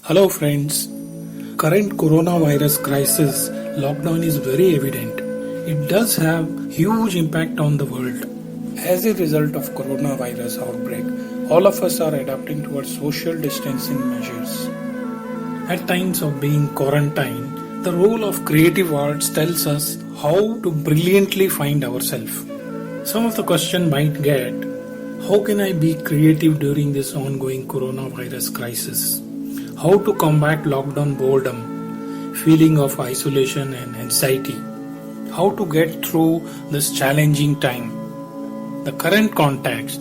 Hello friends. Current coronavirus crisis lockdown is very evident. It does have huge impact on the world. As a result of coronavirus outbreak, all of us are adapting towards social distancing measures. At times of being quarantined, the role of creative arts tells us how to brilliantly find ourselves. Some of the question might get, how can I be creative during this ongoing coronavirus crisis? How to combat lockdown boredom, feeling of isolation and anxiety? How to get through this challenging time? The current context,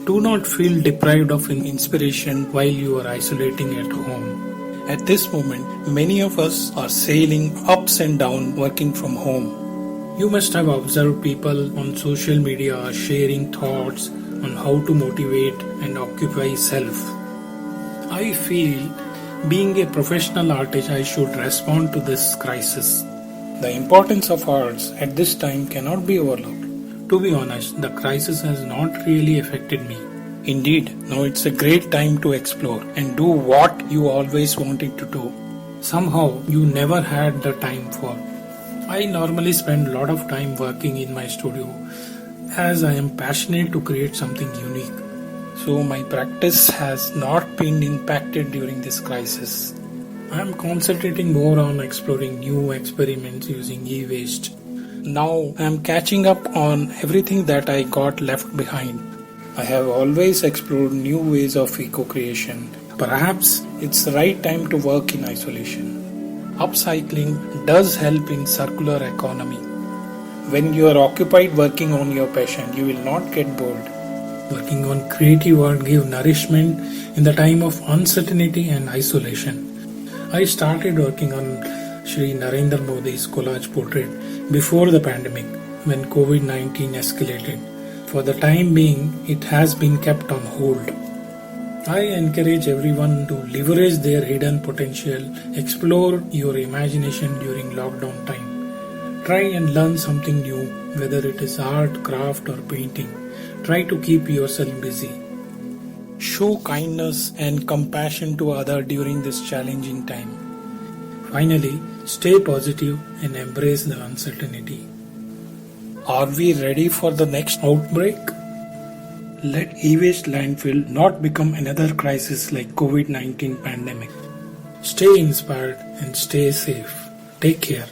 do not feel deprived of inspiration while you are isolating at home. At this moment, many of us are sailing ups and downs working from home. You must have observed people on social media sharing thoughts on how to motivate and occupy self. I feel being a professional artist, I should respond to this crisis. The importance of arts at this time cannot be overlooked. To be honest, the crisis has not really affected me. Indeed, now it's a great time to explore and do what you always wanted to do. Somehow you never had the time for. I normally spend a lot of time working in my studio as I am passionate to create something unique. So my practice has not been impacted during this crisis. I am concentrating more on exploring new experiments using e-waste. Now I am catching up on everything that I got left behind. I have always explored new ways of eco-creation. Perhaps it's the right time to work in isolation. Upcycling does help in circular economy. When you are occupied working on your passion, you will not get bored. Working on creative art gives nourishment in the time of uncertainty and isolation. I started working on Shri Narendra Modi's collage portrait before the pandemic when COVID-19 escalated. For the time being, it has been kept on hold. I encourage everyone to leverage their hidden potential, explore your imagination during lockdown time. Try and learn something new, whether it is art, craft or painting. Try to keep yourself busy. Show kindness and compassion to others during this challenging time. Finally, stay positive and embrace the uncertainty. Are we ready for the next outbreak? Let e-waste landfill not become another crisis like COVID-19 pandemic. Stay inspired and stay safe. Take care.